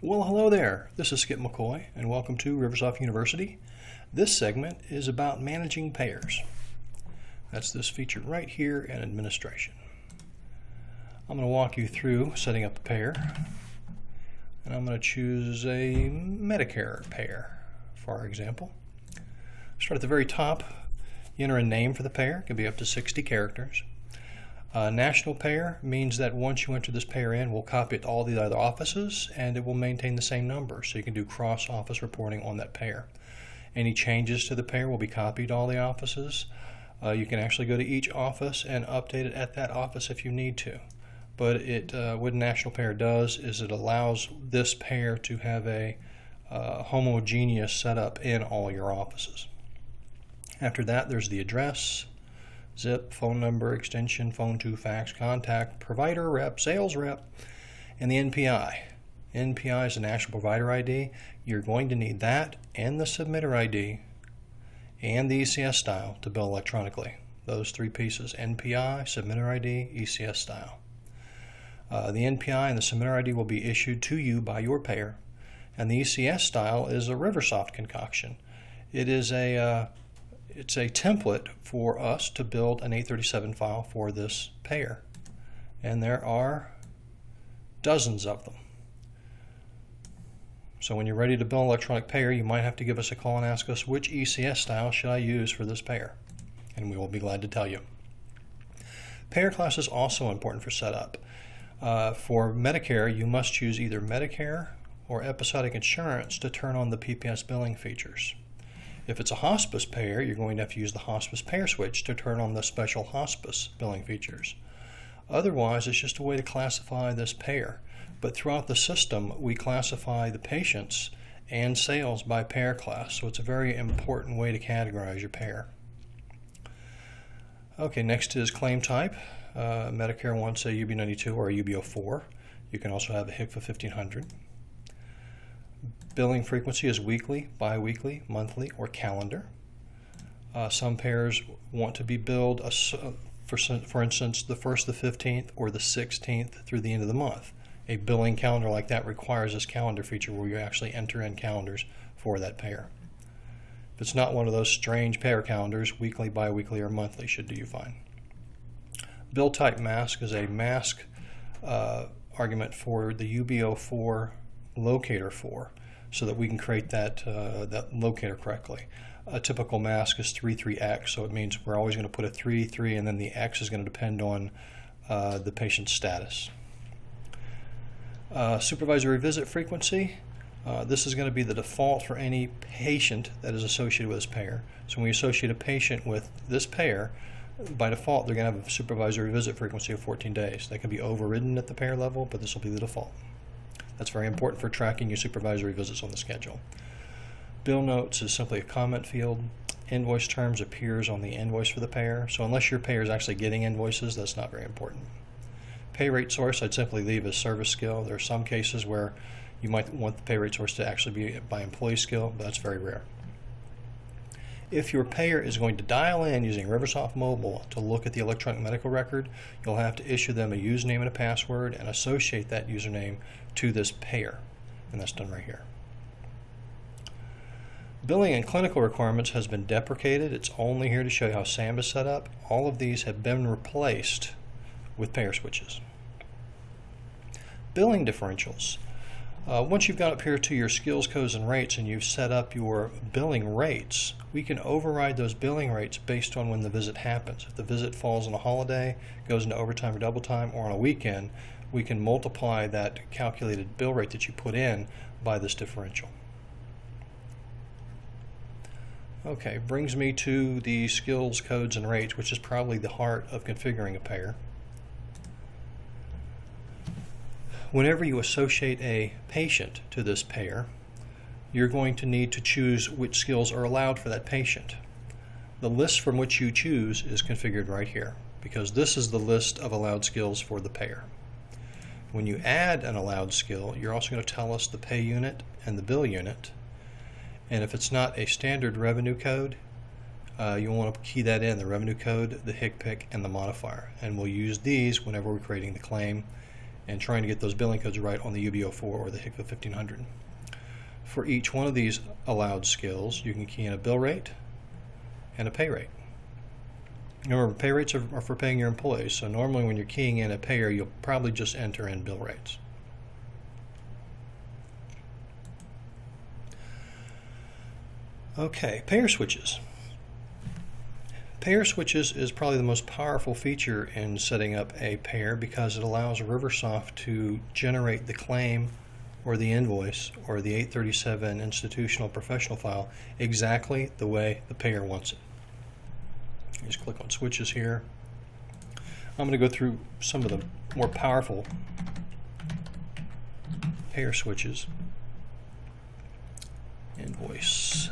Well, hello there. This is Skip McCoy, and welcome to RiverSoft University. This segment is about managing payers. That's this feature right here in administration. I'm going to walk you through setting up a payer, and I'm going to choose a Medicare payer, for example. Start at the very top. You enter a name for the payer. It can be up to 60 characters. National payer means that once you enter this payer in, we'll copy it to all the other offices and it will maintain the same number, so you can do cross-office reporting on that payer. Any changes to the payer will be copied to all the offices. You can actually go to each office and update it at that office if you need to. But what a national payer does is it allows this payer to have a homogeneous setup in all your offices. After that, there's the address, zip, phone number, extension, phone to, fax, contact, provider rep, sales rep, and the NPI. NPI is the National Provider ID. You're going to need that and the submitter ID and the ECS style to bill electronically. Those three pieces: NPI, submitter ID, ECS style. The NPI and the submitter ID will be issued to you by your payer, and the ECS style is a RiverSoft concoction. It's a template for us to build an 837 file for this payer, and there are dozens of them. So when you're ready to build an electronic payer, you might have to give us a call and ask us, which ECS style should I use for this payer? And we will be glad to tell you. Payer class is also important for setup. For Medicare, you must choose either Medicare or episodic insurance to turn on the PPS billing features. If it's a hospice payer, you're going to have to use the hospice payer switch to turn on the special hospice billing features. Otherwise, it's just a way to classify this payer. But throughout the system, we classify the patients and sales by payer class, so it's a very important way to categorize your payer. Okay, next is claim type. Medicare wants a UB92 or a UB04. You can also have a HCFA 1500. Billing frequency is weekly, bi-weekly, monthly, or calendar. Some payers want to be billed, for instance, the 1st, the 15th, or the 16th through the end of the month. A billing calendar like that requires this calendar feature where you actually enter in calendars for that payer. If it's not one of those strange payer calendars, weekly, bi-weekly, or monthly should do you fine. Bill type mask is a mask argument for the UB04 locator for, so that we can create that locator correctly. A typical mask is 33X, so it means we're always going to put a 33, and then the X is going to depend on the patient's status. Supervisory visit frequency. This is going to be the default for any patient that is associated with this payer. So when we associate a patient with this payer, by default they're going to have a supervisory visit frequency of 14 days. That can be overridden at the payer level, but this will be the default. That's very important for tracking your supervisory visits on the schedule. Bill notes is simply a comment field. Invoice terms appears on the invoice for the payer. So unless your payer is actually getting invoices, that's not very important. Pay rate source, I'd simply leave as service skill. There are some cases where you might want the pay rate source to actually be by employee skill, but that's very rare. If your payer is going to dial in using RiverSoft Mobile to look at the electronic medical record, you'll have to issue them a username and a password and associate that username to this payer, and that's done right here. Billing and clinical requirements has been deprecated. It's only here to show you how SAM is set up. All of these have been replaced with payer switches. Billing differentials. Once you've got up here to your skills, codes, and rates and you've set up your billing rates, we can override those billing rates based on when the visit happens. If the visit falls on a holiday, goes into overtime or double time, or on a weekend, we can multiply that calculated bill rate that you put in by this differential. Okay, brings me to the skills, codes, and rates, which is probably the heart of configuring a payer. Whenever you associate a patient to this payer, you're going to need to choose which skills are allowed for that patient. The list from which you choose is configured right here, because this is the list of allowed skills for the payer. When you add an allowed skill, you're also going to tell us the pay unit and the bill unit. And if it's not a standard revenue code, you want to key that in, the revenue code, the HCPC, and the modifier. And we'll use these whenever we're creating the claim and trying to get those billing codes right on the UB04 or the HCFA 1500. For each one of these allowed skills, you can key in a bill rate and a pay rate. Remember, pay rates are for paying your employees, so normally when you're keying in a payer, you'll probably just enter in bill rates. Okay, payer switches. Payer switches is probably the most powerful feature in setting up a payer because it allows RiverSoft to generate the claim or the invoice or the 837 institutional professional file exactly the way the payer wants it. Just click on switches here. I'm going to go through some of the more powerful payer switches. Invoice.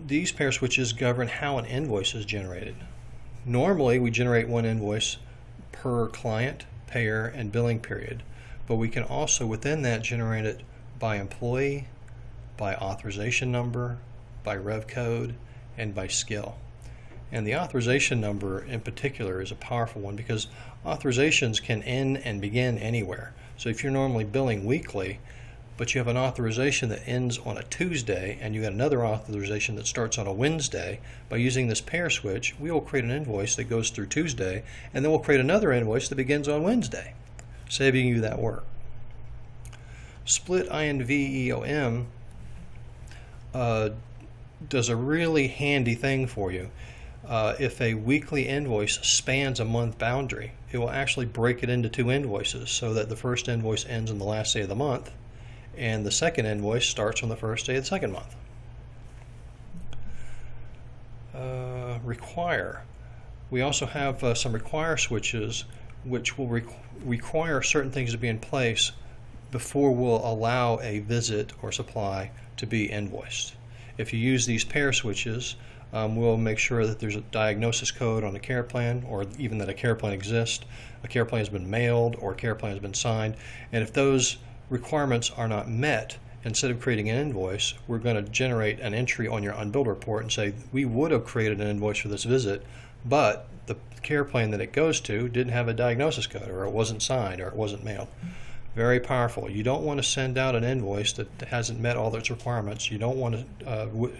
These payer switches govern how an invoice is generated. Normally, we generate one invoice per client, payer, and billing period, but we can also, within that, generate it by employee, by authorization number, by rev code, and by skill. And the authorization number in particular is a powerful one because authorizations can end and begin anywhere. So if you're normally billing weekly, but you have an authorization that ends on a Tuesday and you got another authorization that starts on a Wednesday, by using this pair switch, we will create an invoice that goes through Tuesday, and then we'll create another invoice that begins on Wednesday, saving you that work. Split INVEOM does a really handy thing for you. If a weekly invoice spans a month boundary, it will actually break it into two invoices so that the first invoice ends on the last day of the month and the second invoice starts on the first day of the second month. Require. We also have some require switches which will require certain things to be in place before we'll allow a visit or supply to be invoiced. If you use these pair switches, we'll make sure that there's a diagnosis code on a care plan, or even that a care plan exists, a care plan has been mailed, or a care plan has been signed. And if those requirements are not met, instead of creating an invoice, we're going to generate an entry on your unbilled report and say, we would have created an invoice for this visit, but the care plan that it goes to didn't have a diagnosis code, or it wasn't signed, or it wasn't mailed. Very powerful. You don't want to send out an invoice that hasn't met all its requirements. You don't want to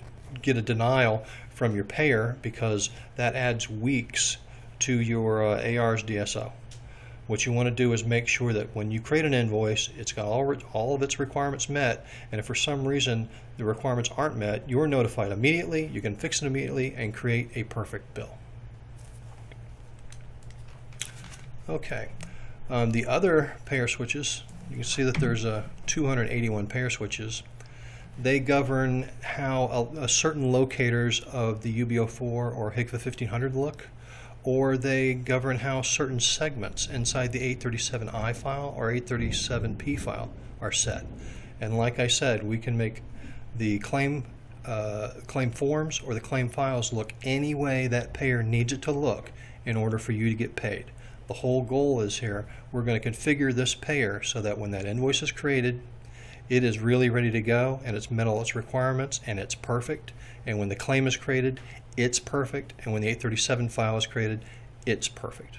get a denial from your payer because that adds weeks to your AR's DSO. What you want to do is make sure that when you create an invoice, it's got all of its requirements met, and if for some reason the requirements aren't met, you're notified immediately, you can fix it immediately, and create a perfect bill. Okay, the other payer switches, you can see that there's 281 payer switches. They govern how certain locators of the UB04 or HCFA 1500 look, or they govern how certain segments inside the 837I file or 837P file are set. And like I said, we can make the claim forms or the claim files look any way that payer needs it to look in order for you to get paid. The whole goal is here, we're going to configure this payer so that when that invoice is created, it is really ready to go and it's met all its requirements and it's perfect. And when the claim is created, it's perfect. And when the 837 file is created, it's perfect.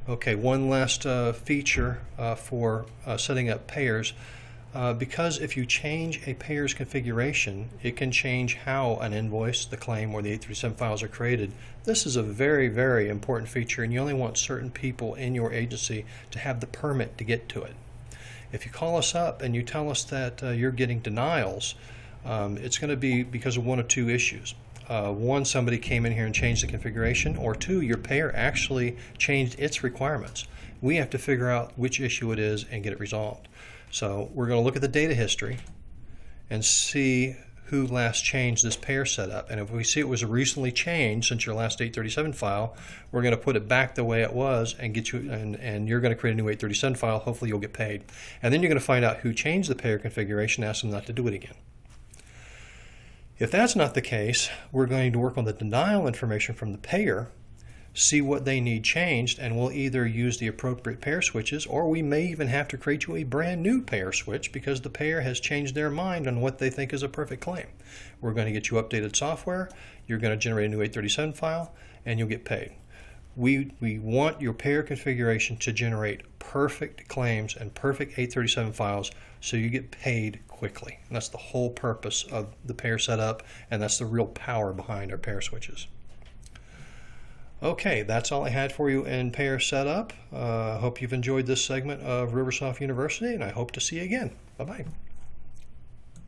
Okay, one last feature for setting up payers. Because if you change a payer's configuration, it can change how an invoice, the claim, or the 837 files are created. This is a very, very important feature, and you only want certain people in your agency to have the permit to get to it. If you call us up and you tell us that you're getting denials, it's going to be because of one of two issues. One, somebody came in here and changed the configuration, or two, your payer actually changed its requirements. We have to figure out which issue it is and get it resolved. So we're going to look at the data history and see who last changed this payer setup. And if we see it was recently changed since your last 837 file, we're going to put it back the way it was and get you, and you're going to create a new 837 file. Hopefully you'll get paid. And then you're going to find out who changed the payer configuration and ask them not to do it again. If that's not the case, we're going to work on the denial information from the payer see what they need changed, and we'll either use the appropriate payer switches, or we may even have to create you a brand new payer switch because the payer has changed their mind on what they think is a perfect claim. We're going to get you updated software, you're going to generate a new 837 file, and you'll get paid. We want your payer configuration to generate perfect claims and perfect 837 files so you get paid quickly. And that's the whole purpose of the payer setup, and that's the real power behind our payer switches. Okay, that's all I had for you in payer setup. Hope you've enjoyed this segment of RiverSoft University, and I hope to see you again. Bye-bye.